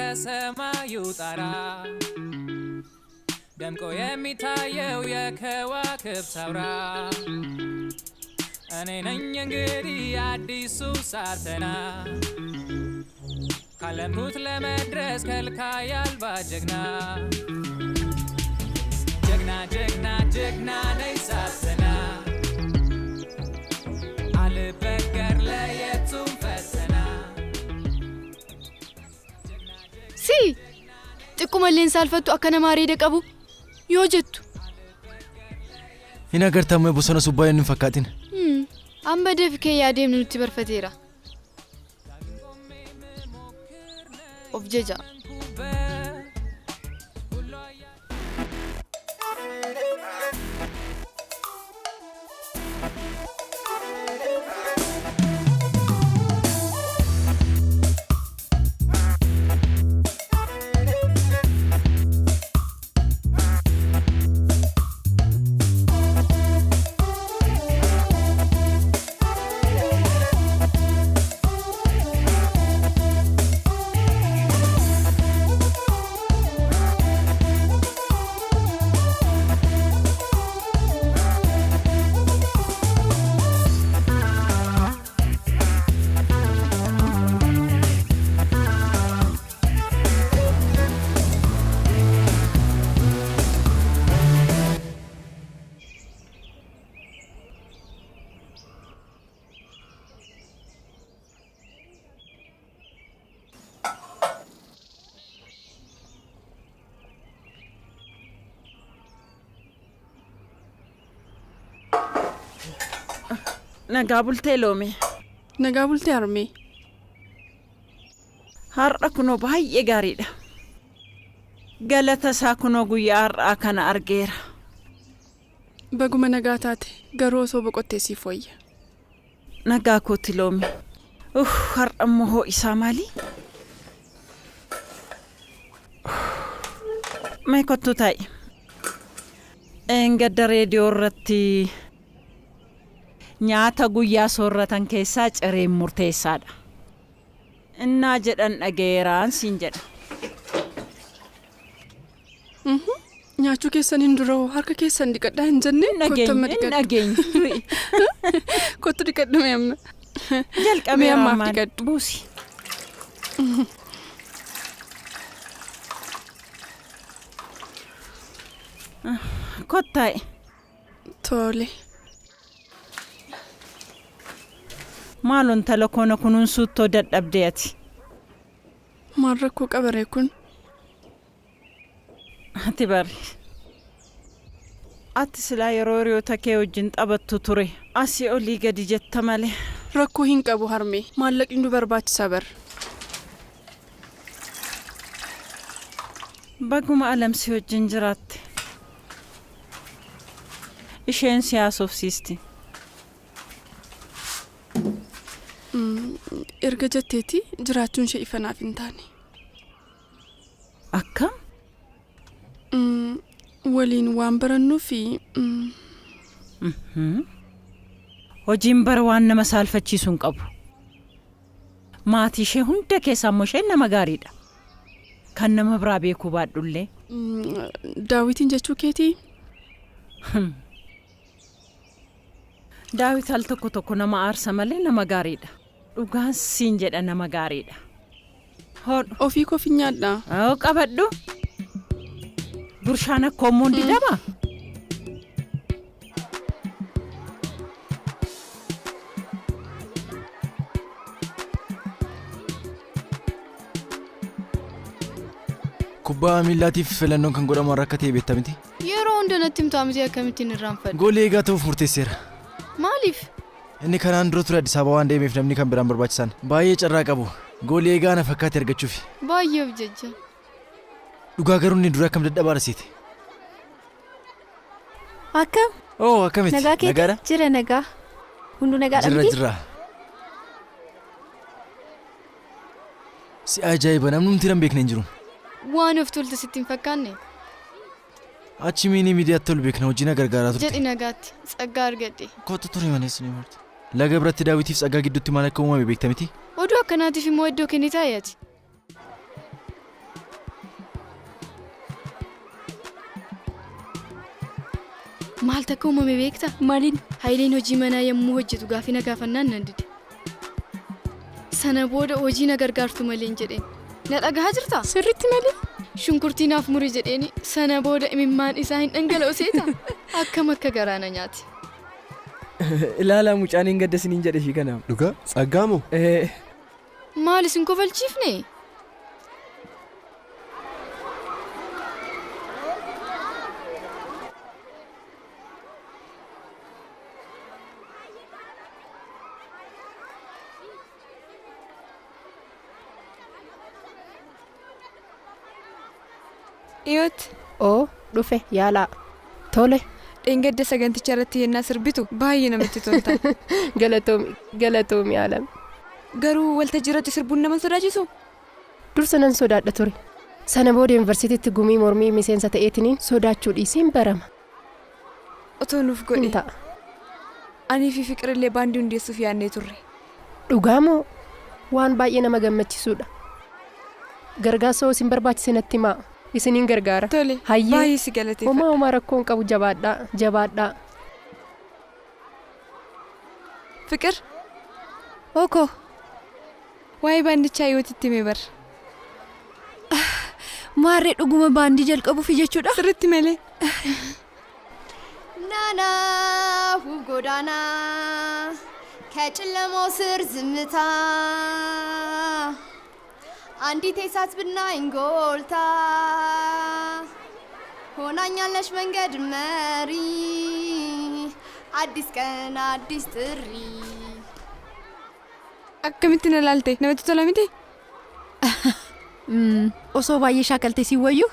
ከሰማዩ ጣራ ደምቆ የሚታየው የከዋክብት አውራ እኔ ነኝ እንግዲህ አዲሱ ሳርተና ካለምኩት ለመድረስ ከልካይ አልባ ጀግና ጀግና ጀግና ጀግና ነኝ ሳርተና አልበገር ለየቱም ፈተና ሲ ጥቁመሌን ሳልፈቱ አከነ ማሪ ደቀቡ ዮጀቱ ina gartame bosona subbayen fakkatin ambade fike yaadem nuti barfateera of jeja nagabulte lomi nagabulte arme har'a kuno baay'ee gaariidha galata isaa kuno guyyaa har'aa kana argeera baguma nagaataate garuu osoo boqottee siif wayya nagaa kooti lomi har'a immoo isaa maali mee kottu ta'i engadda reediyoo irratti nyaata guyyaa soorratan keessaa cireen murteessaadha innaa jedhan dhageeraan siin jedha nyaachuu keessan hin duroo harka keessan dhiqadhaa hin jenne nageenya kottu dhiqadhume amma jalqabee ammaaf dhiqadhu buusi kottaa'e tole maalon talakoona kunuun suuttoo dadhabdeeti maal rakkoo qabaree kun ati bari ati silaa yeroo hiriyoota kee wajjin taphattu ture asii olii gadi jetta malee rakkoo hin qabu harmee maallaqni nu barbaachisaa bar baguma alamsi wajjin jiraatte isheen siyaasofsiisti erga jetteeti jiraachuun ishee ifanaaf hin taane akkam waliin waan barannuu fi hojiin bara waan nama saalfachiisuun qabu maatii ishee hunda keessaa immoo isheen nama gaariidha kan nama biraa beekuu baadhullee daawitiin jechuu keetii daawit al tokko nama aarsa malee nama gaariidha dhugaan siin jedha nama gaariidha hodhu ofii koofi nyaadha qabadhu gurshaan akkoo moondi daba kubbaa miillaatiif filannoon kan godhamu har'a akka ta'e beektaa miti yeroo hunda natti himtaamti akkamittiin irraanfadha goolii eegaa ta'uuf murteesseera maaliif inni kanaan dura ture Addis Ababa waan deemeef namni kan biraan barbaachisan baay'ee carraa qabu goolii eegaa na fakkaate argachuuf baay'ee jecha dhugaa garuu inni dura akkam dadhabaa rasiite akkam akkamitti nagaadha jira nagaa hundu nagaadha miti jira si ajaa'iba namnumti nan beekne hin jiru waan of tulte sitti hin fakkaanne achi miini miidiyaatti tolu beekna hojiina gargaaraa turte jedhi nagaatti tsaggaa argadhe kootu ture manees ni marti laga biratti daawitiif tsaggaa gidduutti maal akka uumame beekta miti oduu akkanaatiif immoo iddoo kennitaayaati Maal takka uumame beekta? Maaliin? Haayileen hojii manaa yommuu hojjetu gaafina gaafannaan nan dide. Sana booda hojii na gargaartu malee hin jedheen. Na dhagahaa jirta? Sirriitti malee? Shunkurtii naaf muri jedheeni sana booda imimmaan isaa hin dhangala'u seeta. Akkam akka garaana nyaate. Ilaalaa mucaan hin gadda siniin jedhe ishii kanaaf. Dhugaa? Tsaggaamo? Maal isin kofalchiifne? Iyoot. Oo, dhufe yaalaa. Tole. Dheengadda saganticha irratti yennaa sirbitu baay'ee namatti tolta. Galatoomi yaalame. Garuu waltajjii irratti sirbuun nama sodaachisu? Dursa nan sodaadha ture. Sana booda yuunivarsiitiitti gumii mormii miseensa ta'eetiniin sodaachuu dhiisiin barama. Otoo nuuf godhe. Ta'a. Anii fi Fiqirillee baandii hundeessuuf yaadnee turre. Dhugaamoo waan baay'ee nama gammachiisuudha. Gargaarsa isin barbaachise natti himaa. Isiniin gargaara. Tole. Baay'ee si galateeffadha. Homaa rakkoon qabu jabaadhaa. Fiqir. Oko. Waa'ee baandichaa Iyootitti himee bara. Maarree dhuguma baandii jalqabuuf jechuudha. Sirriitti malee. ናናሁ ጎዳና ከጨለማው ስር ዝምታ አንዲት የሳት ብናኝ ጎልታ ሆናኛለሽ መንገድ መሪ አዲስ ቀን አዲስ ጥሪ akkamitti na laalte namatti tola miti? Osoo baay'ee shaakaltee si wayyu?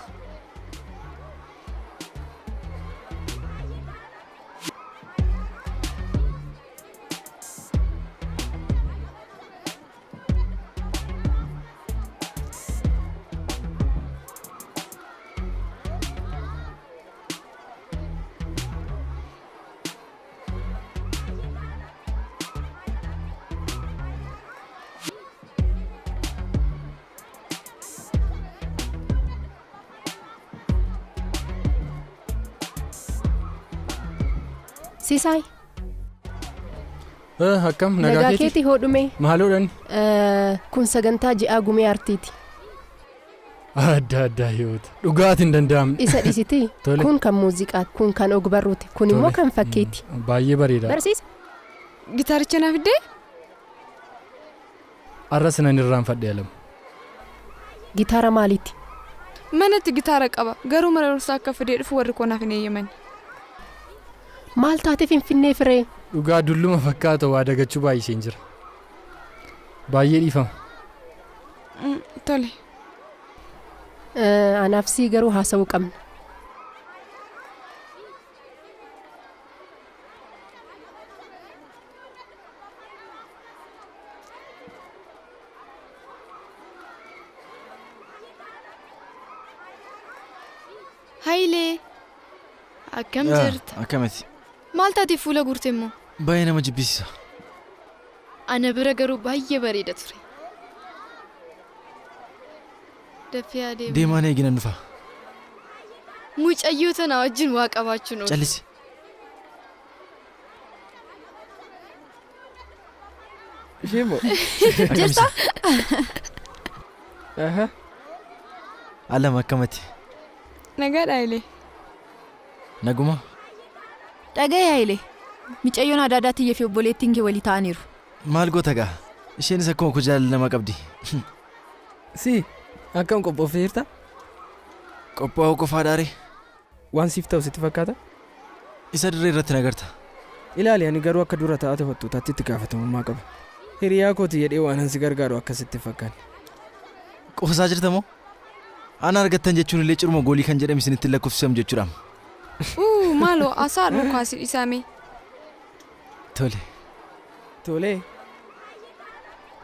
Siisay. Akkam nagaa keetii hodhume. Maaloodhaan? Kun sagantaa ji'aa gumee artiiti. Adda yoota. Dhugaatiin hin danda'amne. Isa dhisiti. Kun kan muuziqaati. Kun kan ogbarruuti. Kun immoo kan fakkeeti. Baay'ee bareeda. Barsiisa. Gitaaricha naaf iddee? Arra sinan irraanfadhee alamu. Gitaara maaliiti? Manatti gitaara qaba. Garuu mararsaa akka fidee dhufu warri koonaaf hin eeyyaman. Maal taate Finfinnee firee? Dhugaa dulluma fakkaata waa dagachuu baay'isee hin jira. Baay'ee dhiifama. Tole. Anaaf sii garuu haasawuu qabna. Haayilee. Akkam jirta? Akkamiti. Maal taatee fuula guurte immoo? Baay'ee nama jibbisiisa. Ana bira garuu baay'ee bareeda ture. Dafee adeemu. Deemaan eegina dhufa. Mucayyoo tana wajjin waa qabaachuun oolu. Callisi. Ishee Jesta. Alam akkamati. Nagaadha Haayilee. Naguma. Dhaga'e Haayilee. Micayyoon aadaa addaatii fi obboleettiin kee walii ta'aniiru. Maal goota gaa? Isheenis akkuma ku jaalala nama qabdi. Si akkam qophooftee jirta? Qophaa'uu qofaa dhaare. Waan siif ta'u sitti fakkaata? Isa dirree irratti nagarta. Ilaali ani garuu akka dura taa'ate fattu taatti itti gaafatamummaa qaba. Hiriyaa kooti jedhee waan ansi gargaaru akkasitti fakkaan. Qosaa jirta moo? Ana argattan jechuun illee ciruma goolii kan jedhame isinitti lakkoofsisam jechuudha. Maaloo asaa dhukaasi isaame. Tole.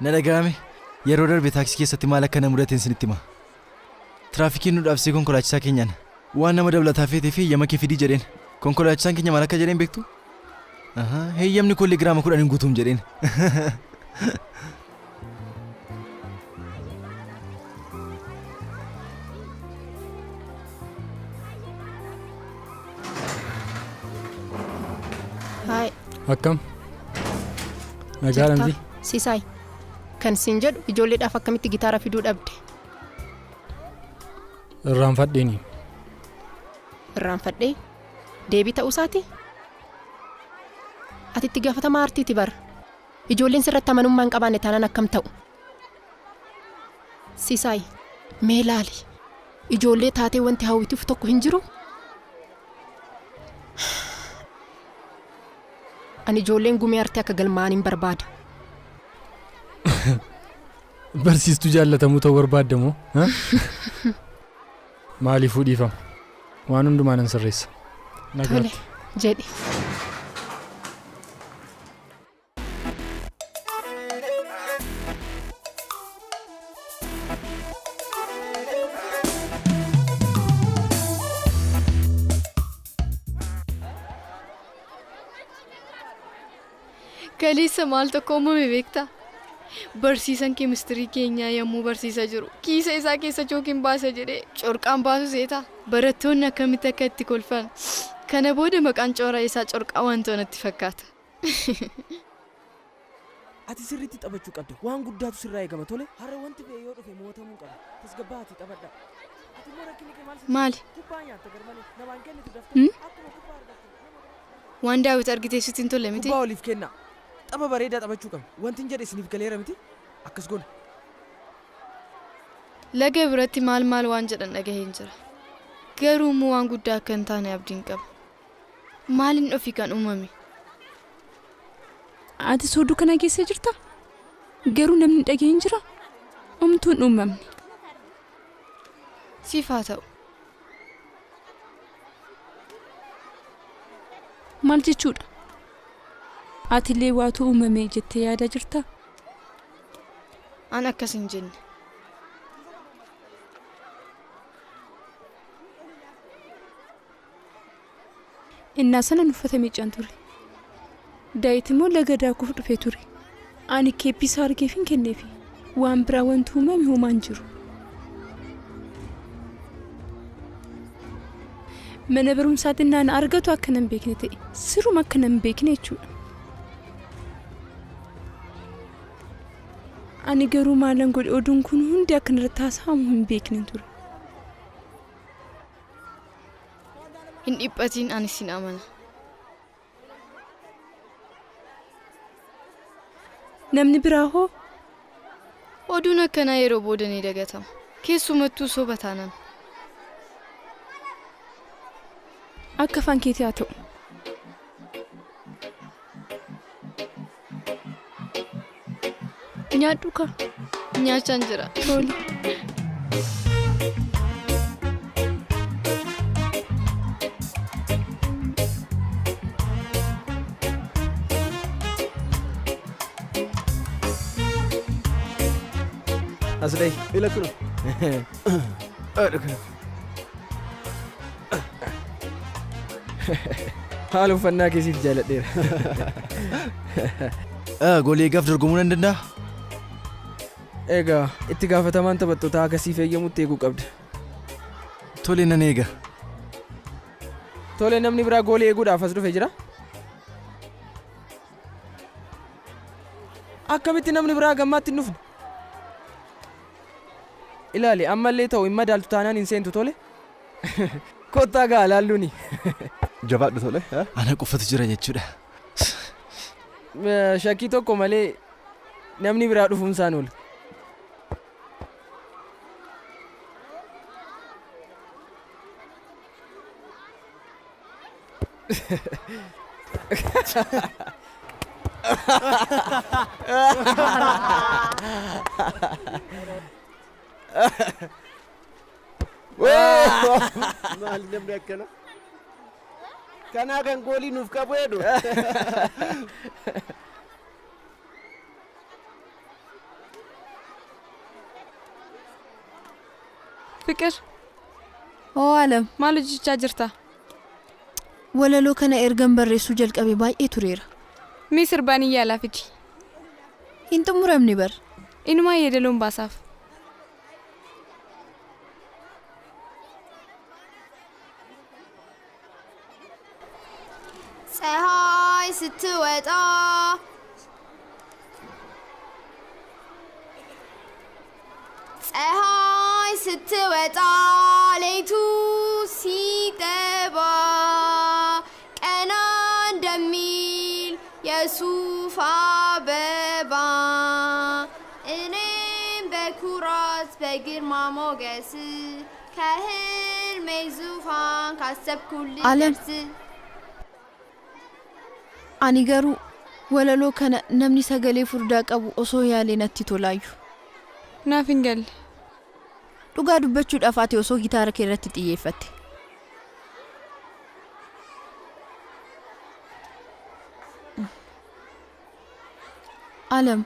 Na dhaga'ame yeroo darbe taaksii keessatti maal akka na mudateen isinitti hima. Tiraafikiin nu dhaabsee konkolaachisaa keenyaan waan nama dabalataa feetee fi eeyyama kee fidii jedheen. Konkolaachisaan keenya maal akka jedheen beektu? Heeyyamni kollee giraama 10 guutuum jedheen. Akkam? Nagaa namti? Siisaay. Kan siin jedhu ijoolleedhaaf akkamitti gitaara fiduu dhabde? Irraanfadheeni. Irraanfadhee? Deebii ta'uu isaati? Ati itti gaafatamaa aartiiti bara. Ijoolleen sirratti amanummaa hin qabaanne taanaan akkam ta'u? Siisaay, mee laali. Ijoollee taatee wanti hawwituuf tokko hin jiru? Ani ijoolleen gumee aartii akka galmaa'an hin barbaada. Barsiistuu jaalatamuu ta'uu barbaadda moo? Maaliifuu dhiifama? Waan hundumaa nan sirreessa. Tole, jedhi. Kaleessa maal tokko uumame beektaa? Barsiisan keemistirii keenyaa yommuu barsiisaa jiru kiisa isaa keessa chookiin baasa jedhee corqaan baasu seetaa. Barattoonni akkamitti akka itti kolfan. Kana booda maqaan cooraa isaa corqaa wantoota natti fakkaata. Ati sirriitti taphachuu qabda. Waan guddaatu sirraa eegama tole. Har'a wanti ba'ee yoo dhufe mootamuu qaba. Tasgabbaa'atii taphadha. Maali? Waan daawwiti argitee sitti hin tolle miti? Kubbaa oliif kenna. Tapha bareedaa taphachuu qabna. Wanti hin jedhe isiniif galeera miti? Akkas goona. Laga biratti maal waan jedhan dhagaheen jira. Garuu immoo waan guddaa akka hin taane abdiin qaba. Maaliin ofii kan uumame? Ati sooduu kana keessa jirta? Garuu namni dhagaheen jira? Omtuun uumamne. Siif haa ta'u. Maal jechuudha? Atiillee waatu uumame jettee yaada jirta? An akkas hin jenne. Innaa sana uffata miicaan ture. Daa'it immoo laga daakuuf dhufee ture. Ani keeppisaa argeef hin kenneefi. Waan biraa wanti uumame uumaan jiru. Mana barumsaatti naan argatu akka nan beekne ta'e. Siruma akka nan beekne jechuudha. Ani garuu maalan godhe oduun kun hundi akka irratti haasa'amu hin beekne ture. Hin dhiphatiin ani sin amana. Namni biraa hoo? Oduun akkanaa yeroo booda ni dagatama. Keessumattuu soba taanaan. Akka afaan keetii haa ta'u. Nyaadhu ka? Nyaachaan jira. Tole. Asdai, ila kuno. Aduh. Haalu uffannaa keessiif jaaladheera. Goolii eegaaf dorgomuu nan danda'a? Egaa itti gaafatamaan taphattoota akkasii fayyadamuutti eeguu qabda. Tole nan eega. Tole namni biraa goolii eeguudhaaf as dhufe jira? Akkamitti namni biraa gammaatti hin dhufne? Ilaali ammallee ta'u hin madaaltu taanaan hin seentu tole? Kottaa gaa laalluuni. Jabaadhu tole. Ana qofatu jira jechuudha. Shakkii tokko malee namni biraa dhufuun isaan oola. Maal namni akkana? Kanaa kan goolii nuuf qabu jedhu. Fikir. Alam. Maal hojjechaa jirta? Walaloo kana ergan barreessuu jalqabe baay'ee tureera. Mee sirbaan iyyaalaa fidi. Hin xumuramne bar. Inumaa yeedaloon baasaaf. ፀሐይ ስትወጣ ፀሐይ ስትወጣ ሌቱ ሲጠባ ቀና እንደሚል የሱፍ አበባ እኔም በኩራት በግርማ ሞገስ ከህልሜ ዙፋን ካሰብኩልህ ደርስ ani garuu walaloo kana namni sagalee furdaa qabu osoo yaalee natti tolaayu. Naaf hin galle. Dhugaa dubbachuudhaaf ati osoo gitaara kee irratti xiyyeeffatte. Alam.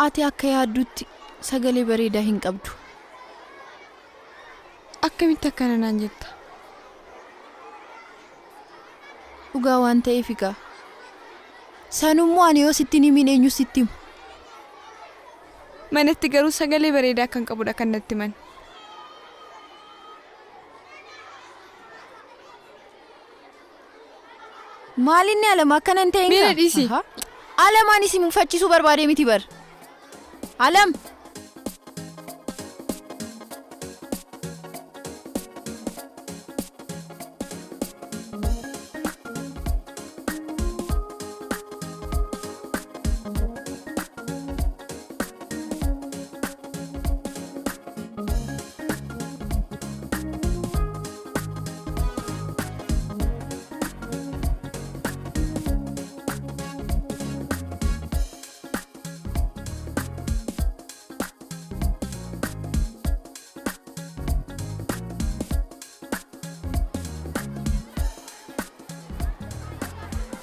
Ati akka yaaddutti sagalee bareedaa hin qabdu. Akkamitti akkana naan jetta? Dhugaa waan ta'eef egaa. Sanummoo ani yoo sitti himin eenyu sitti himu. Manatti garuu sagalee bareedaa kan qabudha kan natti himan. Maalinni Alam akkana hin ta'in Miira dhiisi. Alam ani si mufachiisuu barbaadee miti bar. Alam.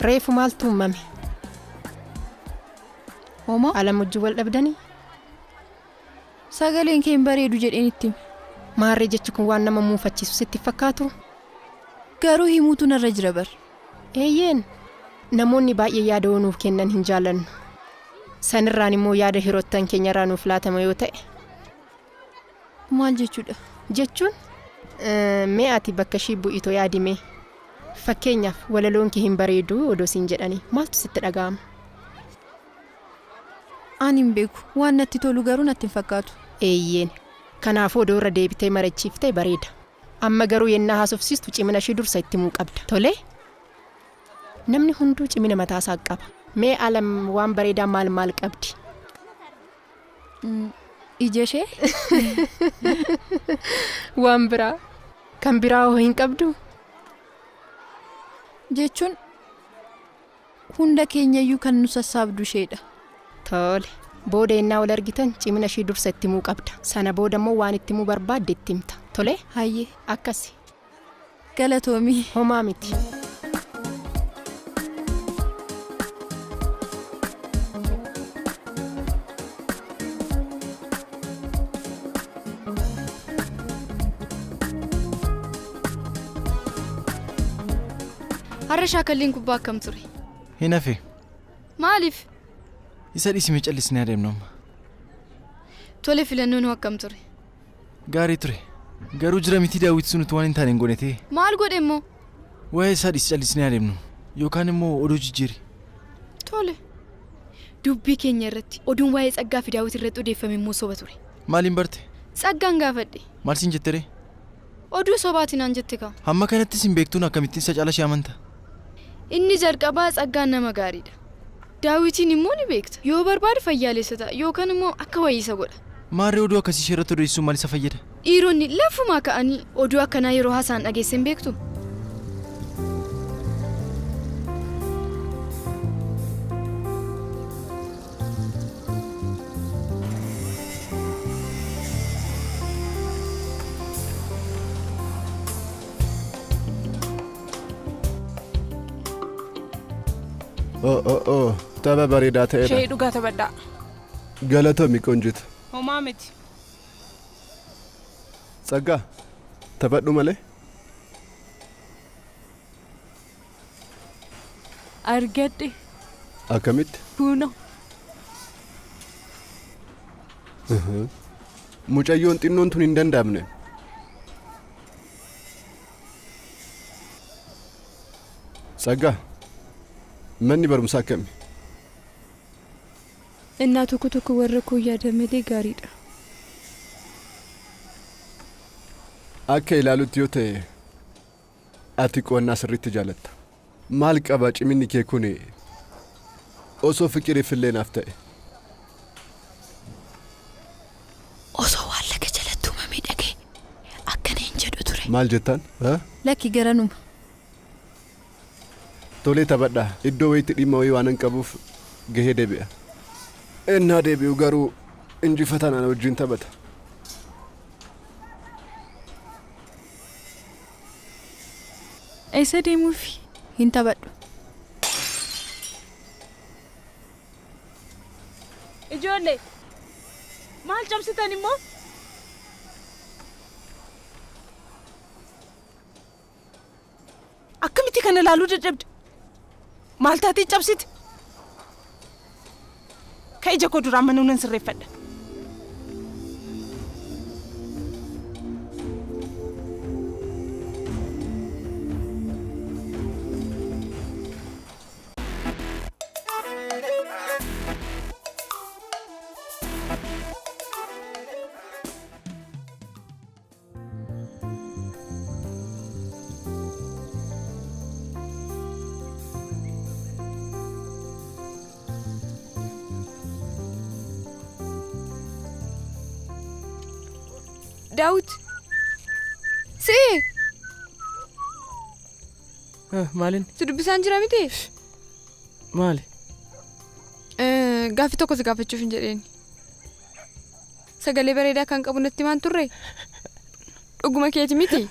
Reefu maaltu uumame? Homa? Alam wajjin wal dhabdanii? Sagaleen kee bareedu jedheen itti. Maarree jechi kun waan nama muufachiisu sitti fakkaatu? Garuu himuutu narra jira bar. Eeyyeen namoonni baay'ee yaada nuuf kennan hin jaallannu. Sanirraan immoo yaada hirottan keenya irraa nuuf laatama yoo ta'e. Maal jechuudha? Jechuun mee ati bakka ishii bu'itoo yaadime? Fakkeenyaaf walaloon kee hin bareedu odoo siin jedhanii maaltu sitti dhaga'ama? Ani hin beeku waan natti tolu garuu natti hin fakkaatu. Eeyyeen kanaafuu odoo irra deebitee marachiiftee bareeda. Amma garuu yennaa haasofsiistu cimina ishii dursa itti himuu qabda. Tole? Namni hunduu cimina mataasaa qaba. Mee Alam waan bareedaa maal qabdi? Ija ishee? Waan biraa kan biraa hoo hin qabdu? Jechuun hunda keenyayyuu kan nu sassaabdu isheedha. Tole. Booda yennaa wal argitan cimina ishii dursa itti himuu qabda. Sana booda immoo waan itti himuu barbaadde itti himta. Tole? Hayyee. Akkasi. Galatoomii. Homaa miti. Har'a shaakalliin kubbaa akkam ture? Hin hafe. Maaliif? Isa dhiisime callisnee adeemnu amma. Tole filannoon akkam ture? Gaarii ture. Garuu jira miti daawwitii sunutu waan hin taane hin goone ta'e. Maal godhe immoo? Waa'ee isaa dhiisi callisnee adeemnu. Yookaan immoo oduu jijjiiri. Tole. Dubbii keenya irratti oduun waa'ee Tsaggaa fi Daawit irratti odeeffame immoo soba ture. Maaliin barte? Tsaggaan gaafadhe. Maal siin jettere? Oduu sobaatiin aan jette kaa. Hamma kanattis hin beektuun akkamittiin isa caala ishee amanta? Inni jalqabaa Tsaggaan nama gaariidha. Daawitiin immoo ni beekta. Yoo barbaade fayyaalessa ta'a yookaan immoo akka wayiisa godha. Maarree oduu akkasii ishee irratti odeessuun maal isa fayyada? Dhiironni lafumaa ka'anii oduu akkanaa yeroo haasaan dhageessan beektu. Tapha bareedaa ta'eedha. Shayii dhugaa taphadhaa. Galatoomii qoonjita. Homaa miti. Tsaggaa taphadhu malee. Argadhe. Akkamitti? Kuno. Mucayyoon xinnoon tun hin danda'amne. Saggaa manni barumsaa akkami? Innaa tokko warra koo yaadamalee gaariidha. Akka ilaalutti yoo ta'e ati qo'annaa sirriitti jaalatta. Maal qaba ciminni kee kun osoo fiqiriif illee naaf ta'e? Osoo waan laga jalatti uumamee dhagee akkana hin jedhu ture. Maal jettaan? Lakki garanuma. Tolee taphadhaa. Iddoo wayiitti dhimma wayii waan hin qabuuf gahee deebi'a. Innaa deebi'u garuu injifataan ana wajjin taphata. Eessa deemuufi? Hin taphadhu. Ijoollee maal cabsitan immoo? Akkamitti kana ilaaluu dadhabde? Maal taatee cabsite? Ka ija koo duraan manuu nan sirreeffadha. Daawit. See. Maalin? Si dubbisaan jira miti? Maali? Gaaffii tokko si gaafachuuf hin jedheeni. Sagalee bareedaa kan qabu natti maan turre? Dhuguma keeti miti?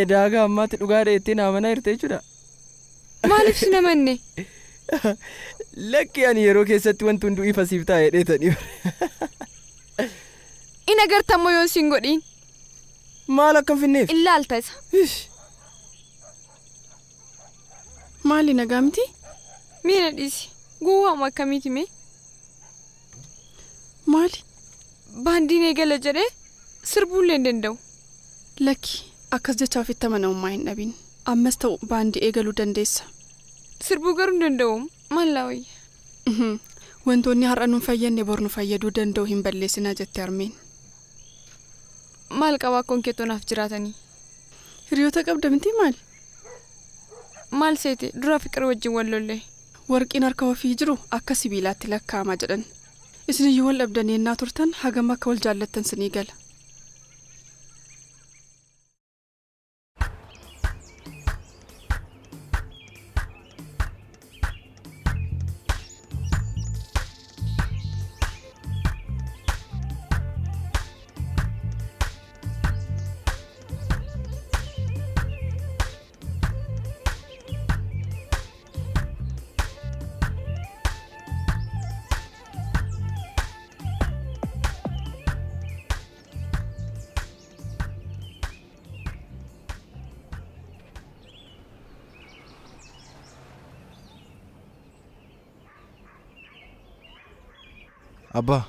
Edaagaa ammaatti dhugaa dheettee naamana hirtee jechuudha. Maaliif si namanne? Lakki ani yeroo keessatti wanti hunduu ifa siif taa'ee dheetanii. Ina gartammoo yoon siin godhiin. Maal akka finneef? Ilaalta isa. Maali nagaa miti? Miina dhiisi. Gowwaama akkamiiti mee? Maali? Baandiin eegala jedhee sirbuullee hin danda'u. Lakki akkas jechaaf itti amanamummaa hin dhabin. Ammas ta'u baandii eegaluu dandeessa. Sirbuu garuu hin danda'u. Maallaa wayya. Wantoonni har'a nuun fayyanne bor nu fayyaduu danda'u hin balleessinaa jette Armeen. Maal qabaa akkoon keetonaaf jiraatanii? Hiriyoota qabda miti maal? Maal seete dura fiqir wajjin wal lolle? Warqiin harka ofii jiru akka sibiilaatti lakkaa'ama jedhan. Isiniyyuu wal dhabdanii ennaa turtan hagam akka wal jaallattan sinii gala. Abbaa.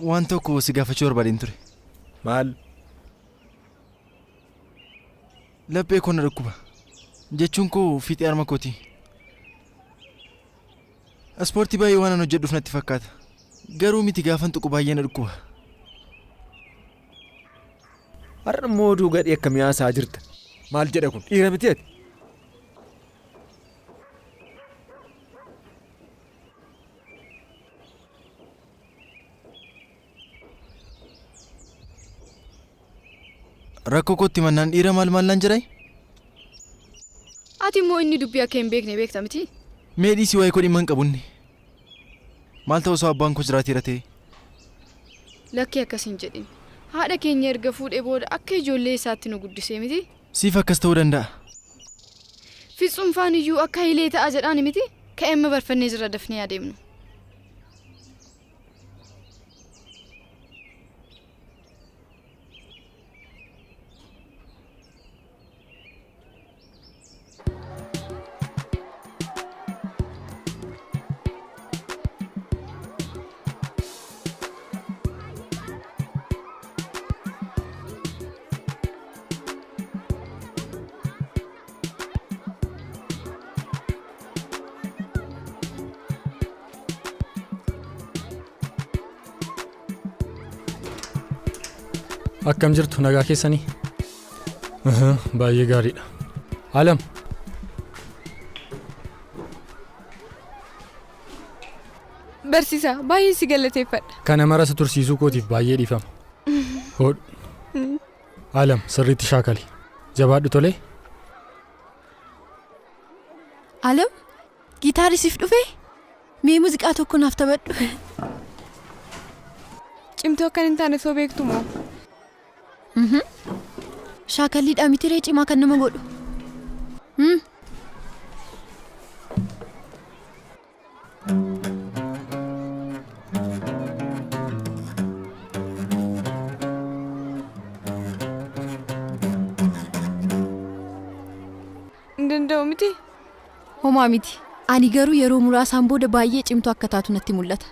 Waan tokko si gaafachuu barbaadeen ture. Maal? Laphee koo na dhukkuba. Jechuun koo fiixee harma kooti. Ispoortii baay'ee waan an hojjedhuuf natti fakkaata. Garuu miti gaafan tuqu baay'ee na dhukkuba. Har'a immoo oduu gadhee akkamii haasaa jirta? Maal jedha kun? Dhiira miti ati? Rakkoo kootti mannaan dhiira maal naan jedhay? Ati immoo inni dubbii akka hin beekne beekta miti? Mee dhiisii waa'ee koo dhimma hin qabunni. Maal ta'u osoo abbaan koo jiraateera ta'e? Lakkii akkas hin jedhin. Haadha keenya erga fuudhee booda akka ijoollee isaatti nu guddisee miti? Siif akkas ta'uu danda'a. Fitsuunfaan iyyuu akka hiilee ta'a jedhaan miti? Ka'eemma barfannee jira dafnee adeemnu. Akkam jirtu nagaa keessanii? Baay'ee gaariidha. Alam. Barsiisaa baay'ee si galateeffadha. Kana marasa tursiisuu kootiif baay'ee dhiifama. Hodhu. Alam sirriitti shaakali. Jabaadhu tolee. Alam gitaarri siif dhufee? Mee muuziqaa tokko naaf taphadhu. Cimtuu akkan hin taane soo beektu moo? Shaakalliidhaa mitiree cimaa kan nama godhu. Danda'u miti? Homaa miti. Ani garuu yeroo muraasaan booda baay'ee cimtuu akka taatu natti mul'ata.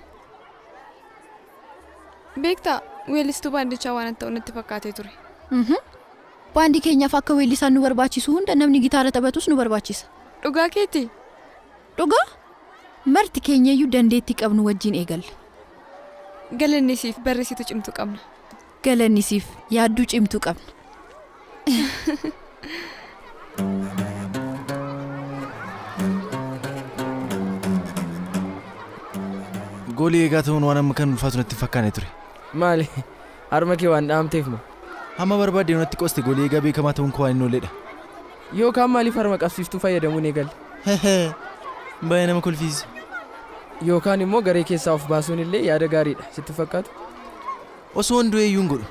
Beektaa weellistuu baandichaa waan ta'u natti fakkaatee ture. Baandii keenyaaf akka weellisaan nu barbaachisu hunda namni gitaara taphatus nu barbaachisa. Dhugaa keeti? Dhugaa? Marti keenyayyuu dandeettii qabnu wajjin eegalla. Galannisiif barreessitu cimtuu qabna. Galannisiif yaadduu cimtuu qabna. Goolii eegaa ta'uun waan amma kan ulfaatu natti fakkaane ture. Maali? Harma kee waan dhaamteef moo? Hamma barbaadde natti qoste goolii eegaa beekamaa ta'uun koo waan hin oolledha. Yookaan maaliif harma qabsiiftuu fayyadamuun eegalle? Baay'ee nama kolfiisa. Yookaan immoo garee keessaa of baasuun illee yaada gaariidha sitti fakkaatu? Osoo hunduu eeyyuu hin godhu.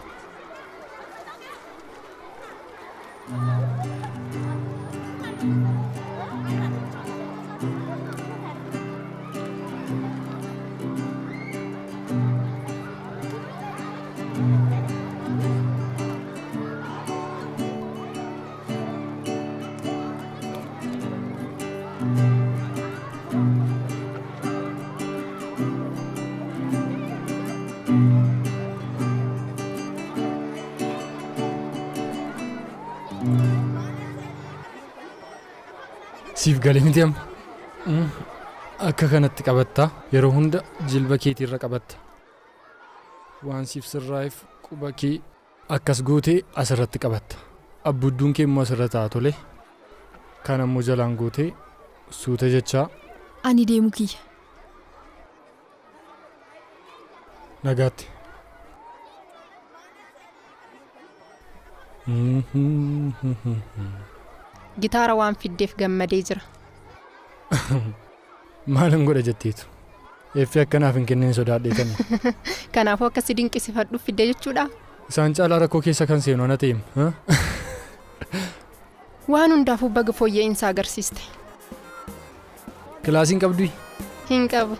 Siif galee miti amma. Akka kanatti qabatta yeroo hunda jilba keetiirra qabatta. Waan siif sirraa'eef quba kee akkas gootee asirratti qabatta. Abbudduun kee immoo asirra ta'a tole. Kan ammoo jalaan gootee suuta jechaa. Ani deemu kiyya. Nagaatti. Gitaara waan fiddeef gammadee jira. Maalan godha jetteetu? Eeffee akkanaaf hin kenneen sodaadheetani. Kanaafuu akka si dinqisifadhuuf fiddee jechuudha. Isaan caalaa rakkoo keessa kan seenu ana ta'eem. Waan hundaafuu baga fooyya'insa agarsiiste. Kilaasiin qabduu? Hin qabu.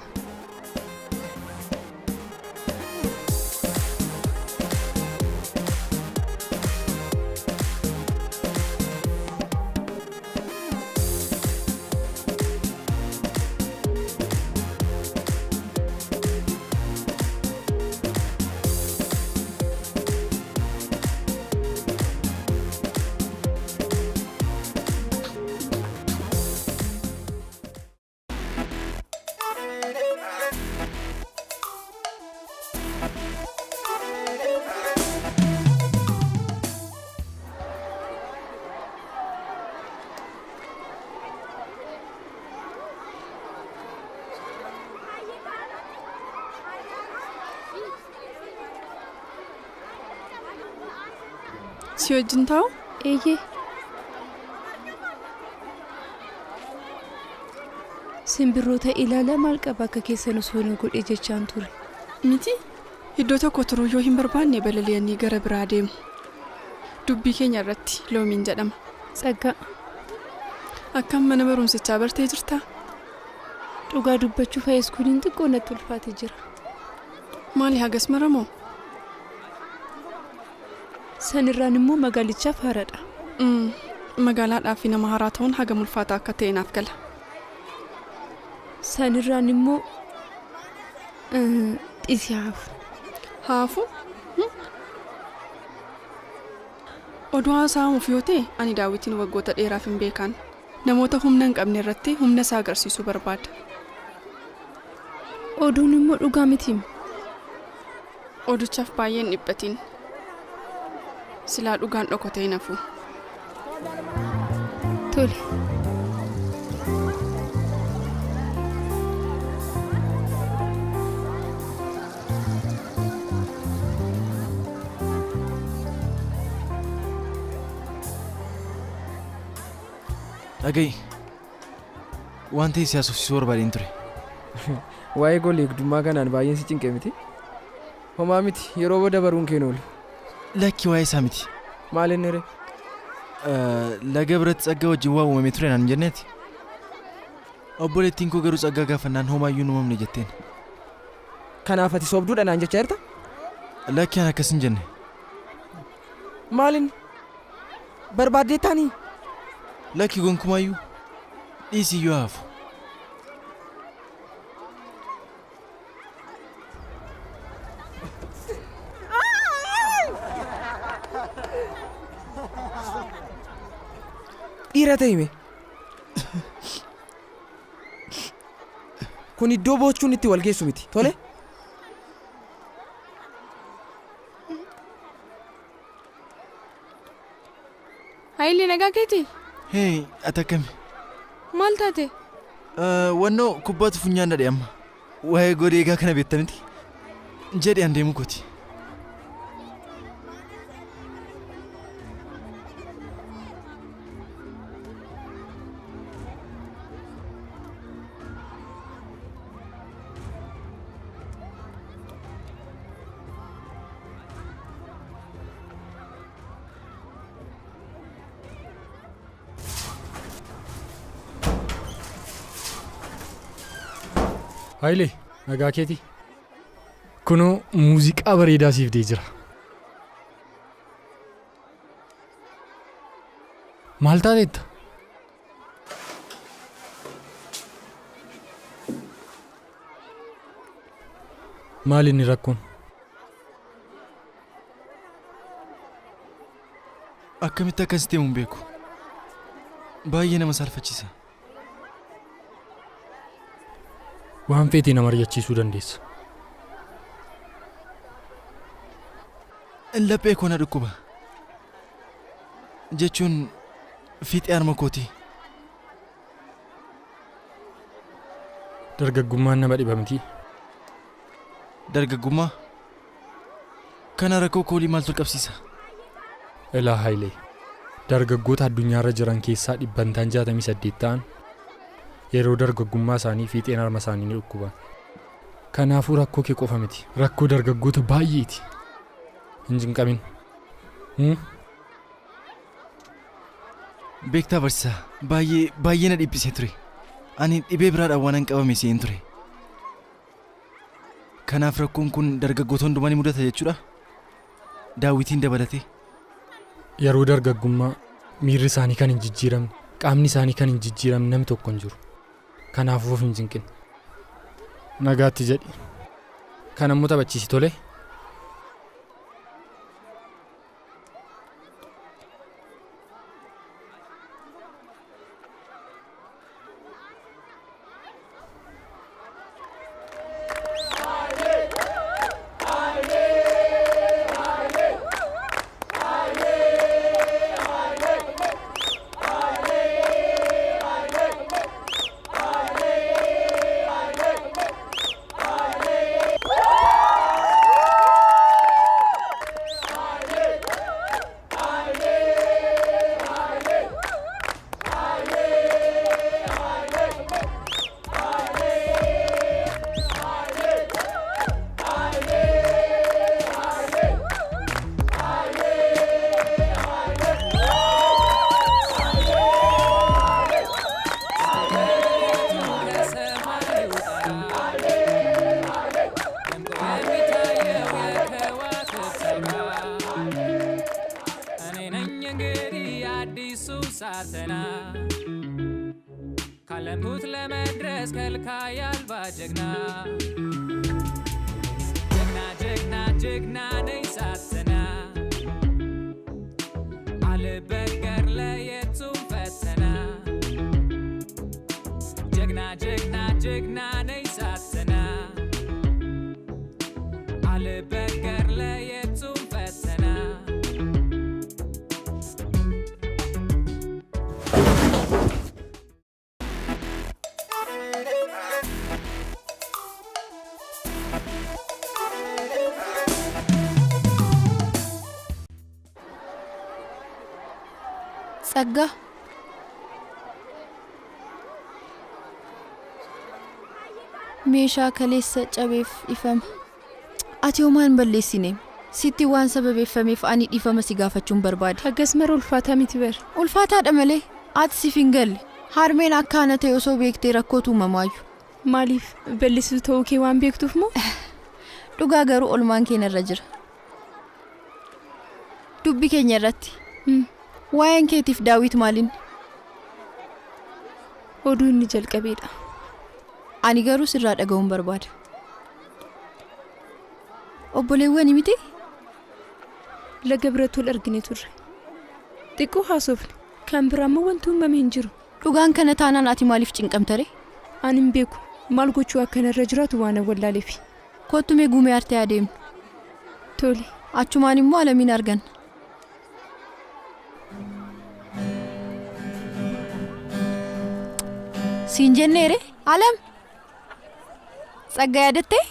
Si wajjin taa'u? Eeyyee. Simbirroota ilaalaa maal qaba akka keessan osoo na godhe jechaan ture. Miti iddoo tokko turuu yoo hin barbaanne balali'anii gara biraa deemu. Dubbii keenya irratti loomiin jedhama. Tsaggaa. Akkam mana barumsichaa bartee jirtaa? Dhugaa dubbachuu fayyiskuuniin xiqqoo natti ulfaatee jira. Maali hagas maramoo? Sanirraan immoo magaalichaaf haaradha. Magaalaadhaaf nama haaraa ta'uun hagam ulfaataa akka ta'e naaf gala. Sanirraan immoo xisi haafu. Haafu? Oduu haasa'amuuf yoo ta'e ani daawwitiin waggoota dheeraaf hin beekan. Namoota humna hin qabne irratti humna isaa agarsiisuu barbaada. Oduun immoo dhugaa miti. Oduchaaf baay'een dhiphatiin. silaa dhugaan dhokotee nafu. Tole. Dhaga'i. Wanti si haasofsiisuu barbaadeen ture. Waa'ee goolii eegdummaa kanaan baay'een si cinqee miti. Homaa miti yeroo booda baruun kee oolu. Lakki waa'ee isaa miti. Maal inni ree? Laga biratti Tsaggaa wajjin waa uumamee ture naan jenneeti. Obboleettiin koo garuu Tsaggaa gaafannaan homaayyuu hin uumamne jetteen. Kanaaf ati soobduudha naan jechaa jirta? Lakki an akkas hin jenne. Maalin? Barbaaddee taanii? Lakki gonkumaayyuu dhiisiyyuu haafu. Dhiira ta'ime. Kun iddoo boochuun itti wal geessu miti. Tole? Haayilii nagaa keeti? Hee, ati akkami? Maal taate? Wannoo kubbaatu funyaan dhadhe amma. Waa'ee godee egaa kana beektaniti. Jedhe an deemu kooti. Hayilee, nagaa keeti. Kunoo muuziqaa bareedaa siif dee jira. Maal taateetta? Maal inni rakkoon? Akkamitti akkas deemu hin beeku. Baay'ee nama saalfachiisa. Waan feetee nama ari'achiisuu dandeessa. Laphee koo na dhukkuba. Jechuun fiixee harma kooti. Dargaggummaan nama dhiba miti. Dargaggummaa? Kana rakkoo koolii maaltu qabsiisa? Ilaa Hayilee, dargaggoota addunyaarra jiran keessaa 68 ta'an yeroo dargaggummaa isaanii fiixeen harma isaanii ni dhukkuban. Kanaafuu rakkoo kee qofa miti. Rakkoo dargaggoota baay'eeti. Hin jinqamin. Beektaa barsiisaa, baay'ee na dhiphisee ture. Ani dhibee biraadhaan waan hin qabame seen ture. Kanaaf rakkoon kun dargaggoota hundumaa ni mudata jechuudha. Daawitiin dabalatee. Yeroo dargaggummaa miirri isaanii kan hin jijjiiramne, qaamni isaanii kan hin jijjiiramne namni tokko hin jiru. Kanaafuu of hin jinqin. Nagaatti jedhi. Kan ammoo taphachiisi tole. ካለምኩት ለመድረስ ከልካይ አልባ ጀግና ጀግና ጀግና ጀግና ነኝ ሳትና አልበገር ለየቱም ፈተና ጀግና ጀግና ጀግና ነኝ ሳትና አልበገር ለየቱም ፈተና Tsaggaa. Meeshaa kaleessa cabeef ifama. Ati homaan balleessine. Sitti waan sababeeffameef ani dhiifama si gaafachuun barbaade. Haggas mara ulfaataa miti bar. Ulfaataadha malee. Ati siif hin galle. Harmeen akkaana ta'e osoo beektee rakkootu uumamaayyuu. Maaliif balleessituu ta'uu kee waan beektuuf moo? Dhugaa garuu olmaan keenya irra jira. Dubbi keenya irratti. Waa'een keetiif Daawit maaliin? Oduu inni jalqabeedha. Ani garuu sirraa dhaga'uun barbaada. Obboleewwan miti? Laga biratti wal argine turre. Xiqqoo haasofne. Kan biraammoo wanti uumame hin jiru. Dhugaan kana taanaan ati maaliif cinqamtare? Ani hin beeku. Maal gochuu akkana irra jiraatu waan wallaaleef. Kottumee gumee artee adeemnu. Tole. Achumaan immoo alamiin argan. Siin jenneere? Alam? Tsaggaa yaadattee?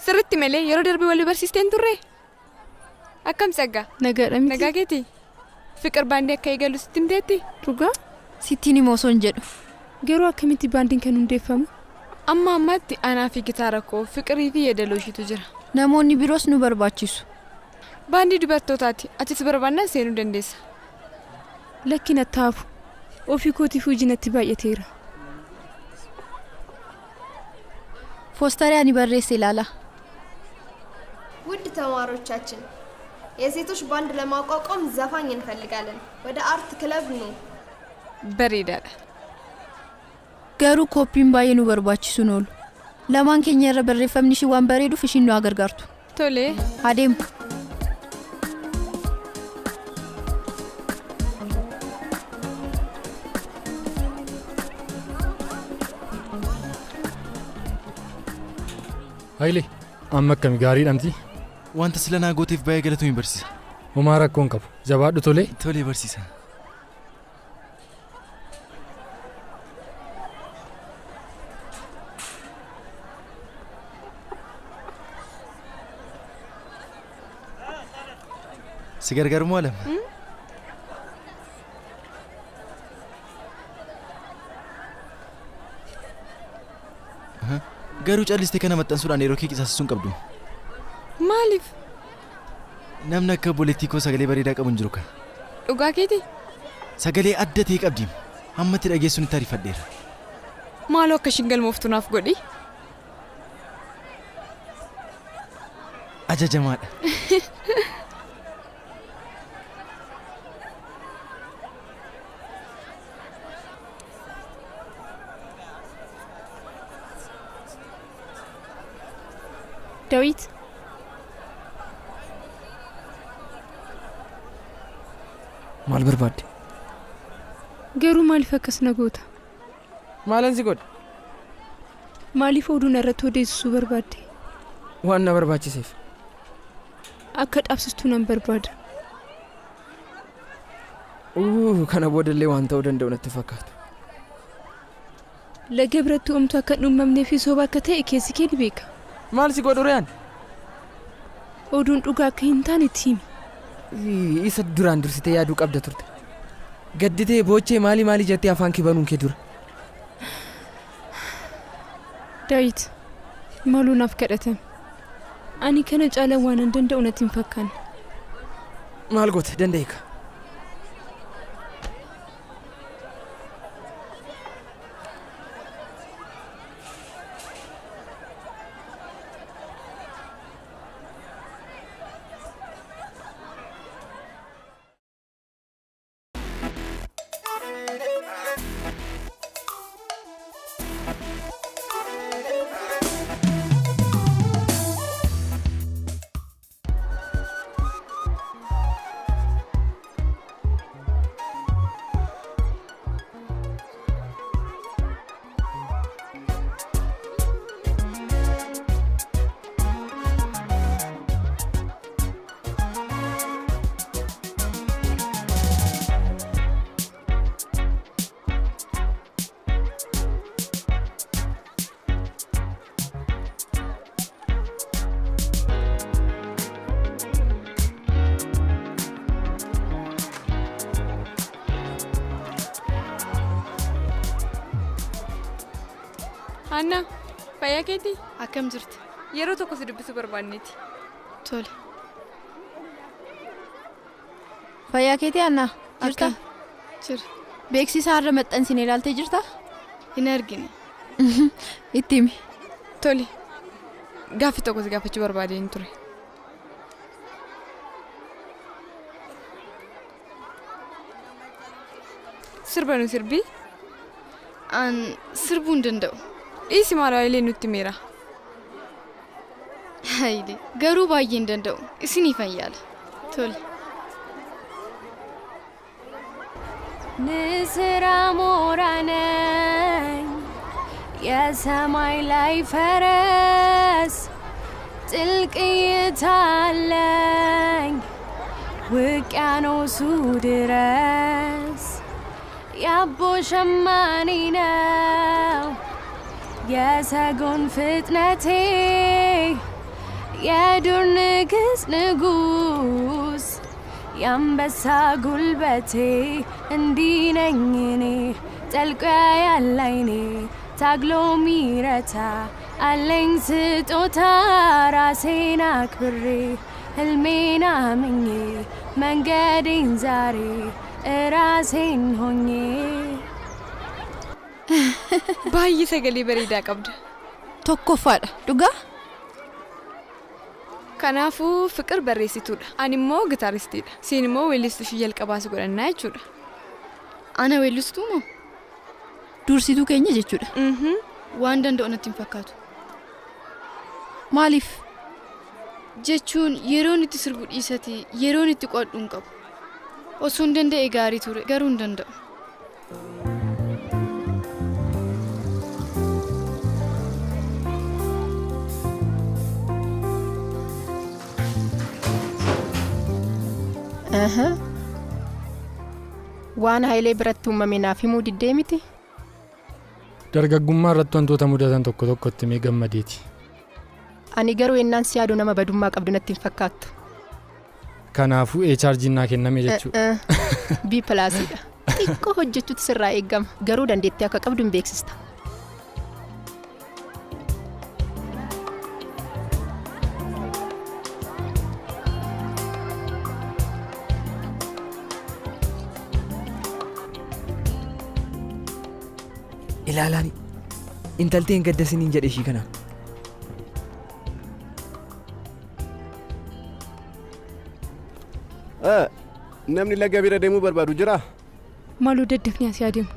Sirriitti malee yeroo darbe walii barsiisteen turre? Akkam Tsaggaa? Nagaadha miti. Nagaa keeti? Fiqir baandii akka eegalu sitti himteetti? Dhugaa? Sittiin himoo osoo hin jedhu. Garuu akkamitti baandiin kan hundeeffamu? Amma ammaatti anaa fi gitaara koo fiqirii fi yeedaloo ishiitu jira. Namoonni biroos nu barbaachisu. Baandii dubartootaati. Atis barbaannaan seenuu dandeessa. Lakki natti haafu. Ofii kootiif hojii natti baay'ateera. Foostariyaa ni barreesse ilaala. ውድ ተማሪዎቻችን የሴቶች ባንድ ለማቋቋም ዘፋኝ እንፈልጋለን። ወደ አርት ክለብ ኑ። Bareedaadha. Garuu kooppiin baay'ee nu barbaachisu noolu. Lamaan keenya irra barreeffamni ishii waan bareeduuf ishiin nu gargaartu. Tole. Adeemu. Hayilee, amma akkami gaariidhamti? Wanta sila naa gooteef baay'ee galatu hin barsiisa. Homaa rakkoon qabu. Jabaadhu tolee. Tolee barsiisa. Si gargaaru moo Alam? Garuu callistee kana maxxansuudhaan yeroo kee qisaasessuu hin qabdu. Maaliif? Namni akka obboleettii koo sagalee bareedaa qabu hin jiru ka. Dhugaa keeti? Sagalee adda ta'e qabdi. Hammatti dhageessuun itti ariifadheera. Maaloo akka ishiin galmooftu naaf godhi? Ajajamaadha. Daawit. Maal barbaadde? Garuu maaliif akkas na goota? Maalan si godhe? Maaliif oduu narratti odeessisuu barbaadde? Waan na barbaachiseef. Akka dhaabsistuu nan barbaada. Kana boodallee waan ta'uu danda'u natti fakkaatu. Laga biratti oomtu akka dhummamnee fi sooba akka ta'e keessi kee ni beeka. Maal si godhu re'aan? Oduun dhugaa akka hin taane itti himi. Isa duraan dursitee yaaduu qabda turte. Gadditee boochee maali jettee afaan kee banuun kee dura. Daawit, maaluu naaf kadhatame. Ani kana caalaa waan hin danda'u natti hin fakkaanne. Maal goote dandeeka? Anna, fayyaa keetii? Akkam jirti? Yeroo tokko si dubbisuu barbaanneeti. Tole. Fayyaa keetii Annaa? Jirta? Jira. Beeksisa har'a maxxansine ilaaltee jirta? Hin argine. Itti himi. Tole. Gaaffii tokko si gaafachuu barbaadeen ture. Sirba nu sirbii? An sirbuu hin danda'u. Dhiisi maal Hayilee nutti miira. Hayilee garuu baay'ee hin danda'u. Isiniifan yaala. Tole. ንስራ ሞራ ነኝ የሰማይ ላይ ፈረስ ጥልቅ እይታ አለኝ ውቅያኖሱ ድረስ የአቦ ሸማኔ ነው የሰጎን ፍጥነቴ የዱር ንጉስ የአንበሳ ጉልበቴ እንዲህ ነኝ እኔ ጠልቆ ያያል ዓይኔ ታግሎ ሚረታ አለኝ ስጦታ ራሴን አክብሬ ህልሜን አምኜ መንገዴን ዛሬ ራሴን ሆኜ baay'ee sagalee bareedaa qabda. Tokkoffaadha dhugaa? Kanaafuu Fiqir barreessituudha. Ani immoo gitaaristiidha. Siin immoo weellistuu ishee jalqabaa si godhannaa jechuudha. Ana weellistuu moo? Dursituu keenya jechuudha. Waan danda'u natti hin fakkaatu. Maaliif? Jechuun yeroon itti sirbu dhiisati yeroon itti qo'adhu hin qabu. Osoo hin danda'e gaarii ture garuu hin danda'u. Waan Hayilee biratti uumame naaf himuu diddee miti? Dargaggummaa irratti wantoota mudatan tokko tokkotti mee gammadeeti. Ani garuu ennaan si yaadu nama badummaa qabdu natti hin fakkaattu. Kanaafuu charjiin naa kenname jechuudha. B pilaasiidha. Xiqqoo hojjechuutu sirraa eegama. Garuu dandeettii akka qabdu hin beeksista. Ilaalaani intalteen gaddasiniin jedhe ishii kana. Namni laga bira deemuu barbaadu jira? Maaloo daddafnee asii adeemu.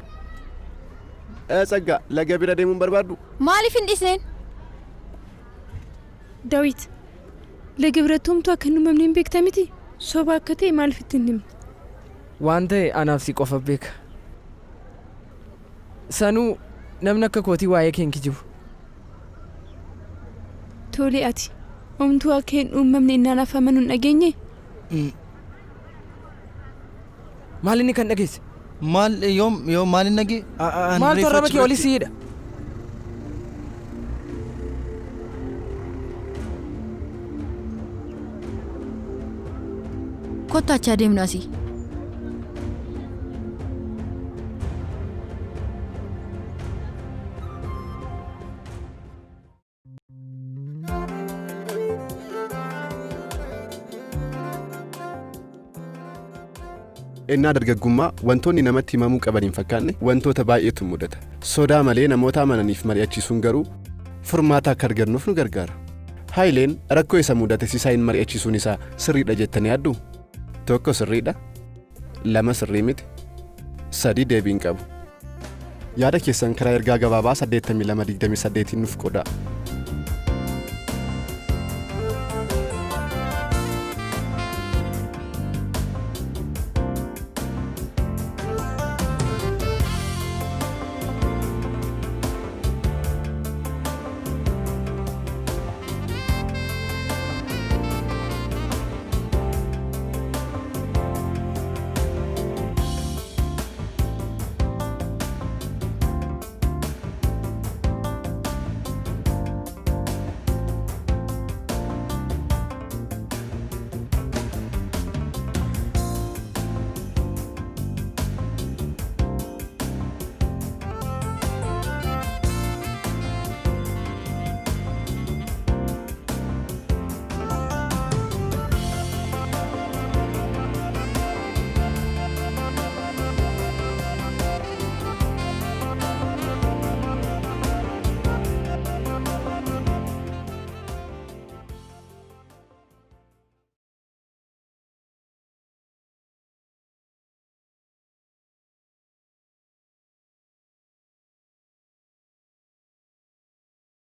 Saggaa laga bira deemuu barbaadu? Maaliif hin dhisneen? Daawit laga bira tumtu akka hin uumamne hin beektaa miti? Soba akka ta'e maaliif itti hin himne? Waan ta'e anaaf si qofa beeka. Sanuu namni akka kootii waa'ee kee hin kijibu. Tole ati omtuu akka hin uumamne innaan afamanuu hin dhageenye? Maal inni kan dhageesse? Maal yoom maal inni dhagee? Maal torraba kee oli siidha? Kottaachaa deemnu asii. Ennaa dargaggummaa wantoonni namatti himamuu qaban hin fakkaanne wantoota baay'eetu mudata. Sodaa malee namoota amananiif mari'achiisuun garuu furmaata akka argannuuf nu gargaara. Hayileen rakkoo isa mudate isaan mari'achiisuun isaa sirriidha jettanii yaaddu? Tokko sirriidha, lama sirrii miti, 3 deebii hin qabu. Yaada keessan karaa ergaa gabaabaa 8228 nuuf qodaa.